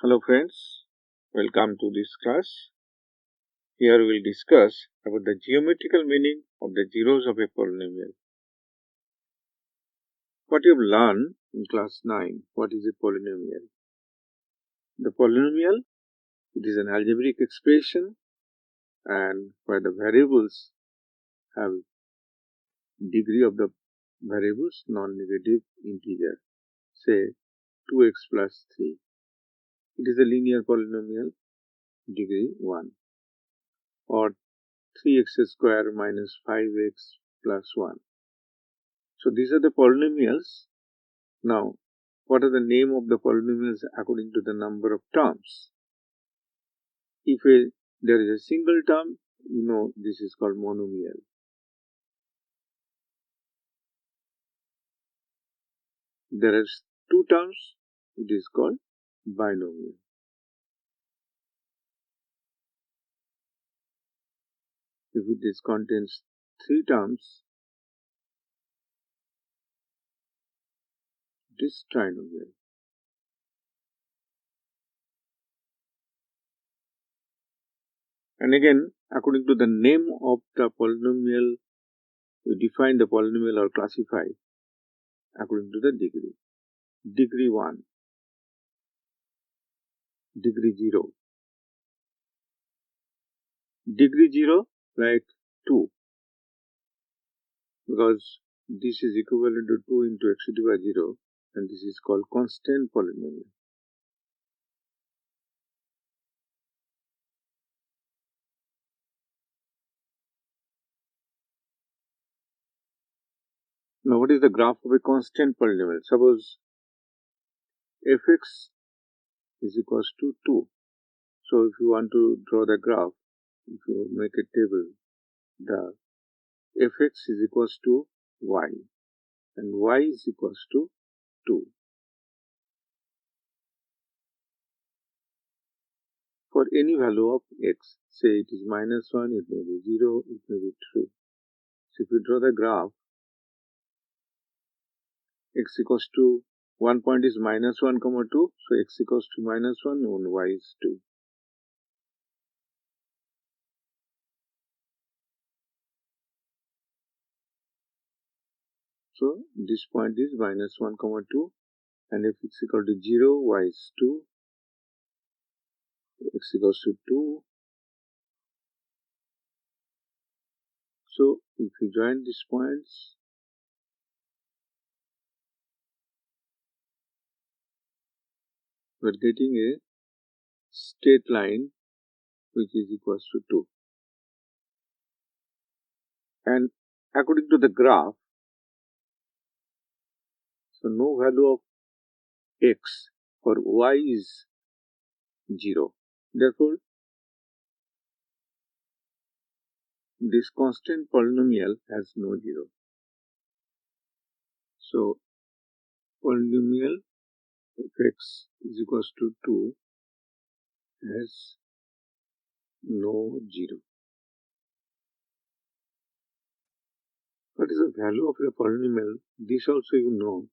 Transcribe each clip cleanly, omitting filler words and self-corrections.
Hello friends, welcome to this class. Here we will discuss about the geometrical meaning of the zeros of a polynomial. What you have learned in class 9, what is a polynomial? The polynomial, it is an algebraic expression and where the variables have degree of the variables non-negative integer, say 2x plus 3. It is a linear polynomial, degree 1, or 3x square minus 5x plus 1. So these are the polynomials. Now, what are the name of the polynomials according to the number of terms? If there is a single term, this is called monomial. There are two terms, it is called binomial. If it contains three terms, it is trinomial. And again, according to the name of the polynomial, we define the polynomial or classify according to the degree. Degree 1, degree 0. Degree 0 like 2, because this is equivalent to 2 into x to the power 0, and this is called constant polynomial. Now, what is the graph of a constant polynomial? Suppose fx is equals to 2. So, if you want to draw the graph, if you make a table, the fx is equals to y, and y is equals to 2. For any value of x, say it is minus 1, it may be 0, it may be 3. So, if you draw the graph, x equals to, one point is minus 1, 2, so x equals to minus 1 and y is 2. So this point is minus 1, 2, and if x equal to 0, y is 2, x equals to 2. So if we join these points, we are getting a straight line which is equals to 2. And according to the graph, so no value of x for y is 0. Therefore, this constant polynomial has no 0. So polynomial of x is equals to 2 has no 0. What is the value of a polynomial? This also you know.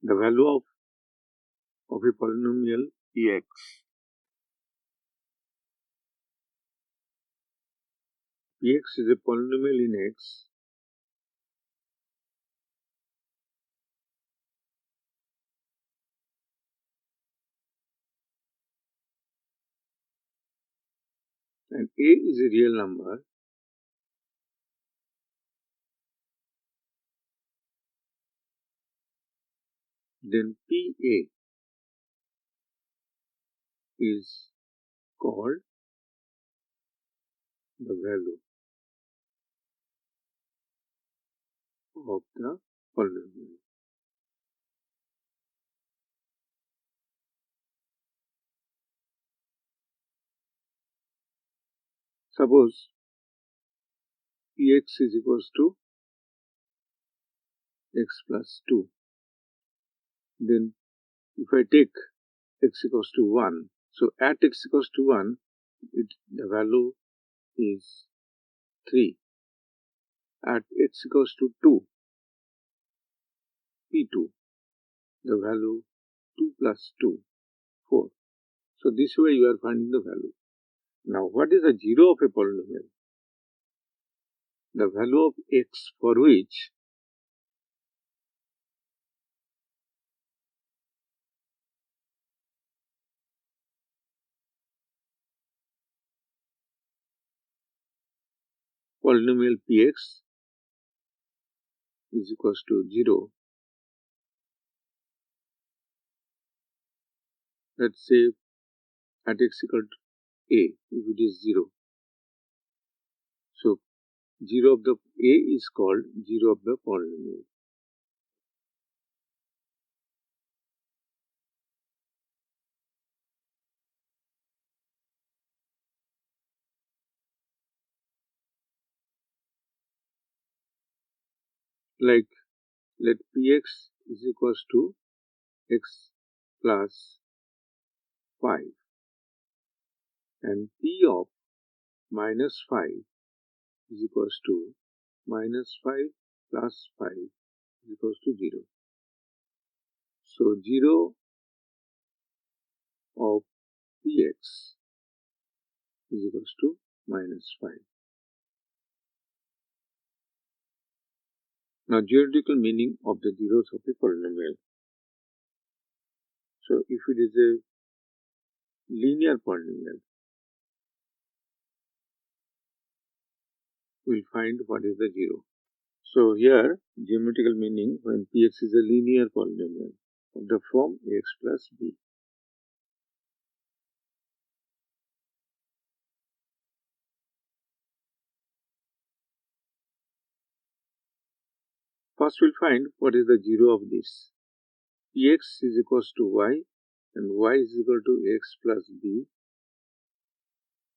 The value of a polynomial px is a polynomial in x and a is a real number, then pa is called the value of the polynomial. Suppose px is equals to x plus 2. Then if I take x equals to 1, so at x equals to 1, the value is 3. At x equals to 2, p2, the value 2 plus 2. 4. So this way you are finding the value. Now what is the 0 of a polynomial? The value of x for which polynomial px is equals to 0. Let's say at x equal to a, if it is 0. So 0 of the a is called 0 of the polynomial. Like let px is equals to x plus 5 and p of minus 5 is equals to minus 5 plus 5 is equals to 0. So 0 of px is equals to minus 5. Now geometrical meaning of the zeros of a polynomial. So if it is a linear polynomial, we'll find what is the 0. So here geometrical meaning when px is a linear polynomial of the form ax plus b. First we'll find what is the 0 of this. Px is equals to y and y is equal to x plus b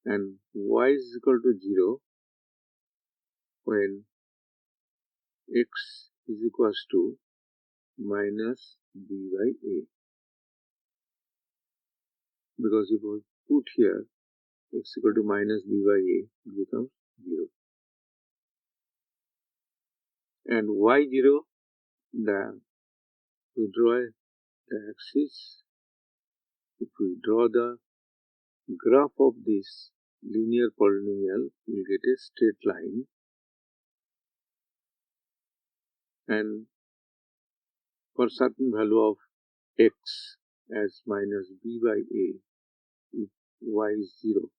and y is equal to 0 when x is equals to minus b by a. Because if we put here x equal to minus b by a, it becomes 0. And y0, we draw the axis. If we draw the graph of this linear polynomial, we get a straight line. And for certain value of x as minus b by a, if y is 0,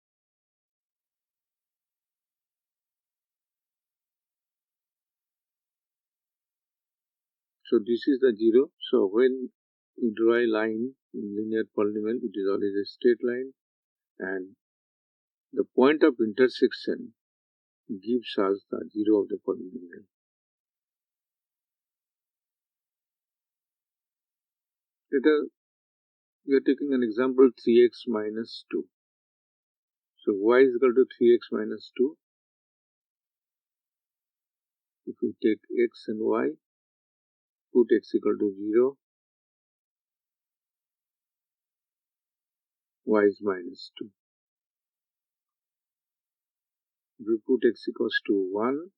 so this is the 0. So when we draw a line in linear polynomial, it is always a straight line, and the point of intersection gives us the 0 of the polynomial. We are taking an example 3x minus 2. So y is equal to 3x minus 2. If we take x and y, put x equal to 0, y is minus 2. If we put x equals to 1,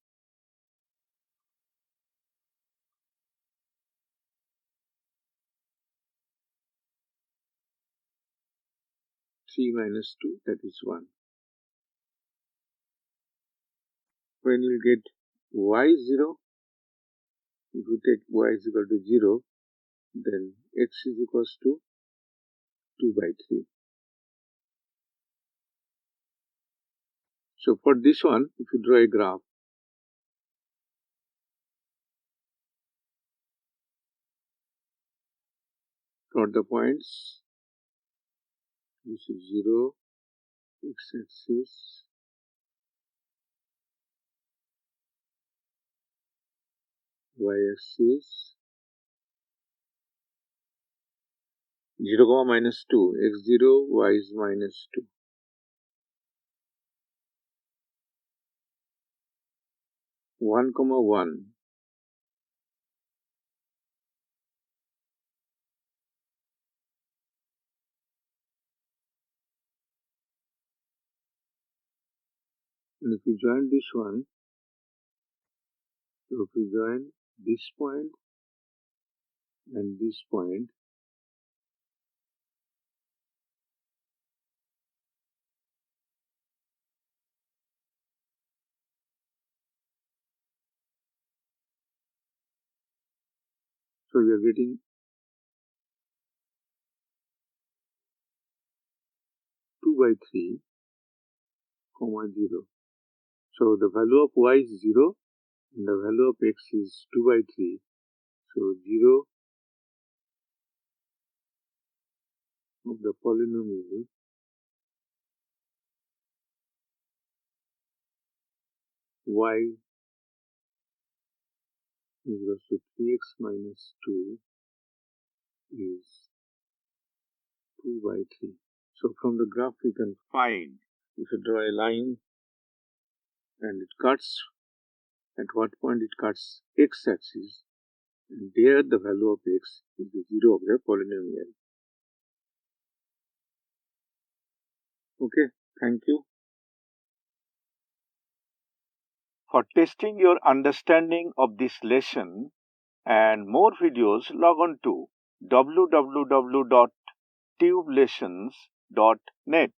3 minus 2, that is 1. When we get y 0, if we take y is equal to 0, then x is equals to 2 by 3. So for this one, if you draw a graph, plot the points, this is 0, x-axis, y-axis, 0 comma minus 2, x0, y is minus 2. 1 comma 1, and if you join this one, so if you join this point and this point, we are getting 2 by 3, comma 0. So the value of y is 0 and the value of x is 2 by 3. So 0 of the polynomial y is equal to 3x minus 2 is 2 by 3. So from the graph we can find, if you draw a line and it cuts, at what point it cuts x-axis, and there the value of x is the 0 of the polynomial. Okay, thank you. For testing your understanding of this lesson and more videos, log on to www.tubelessons.net.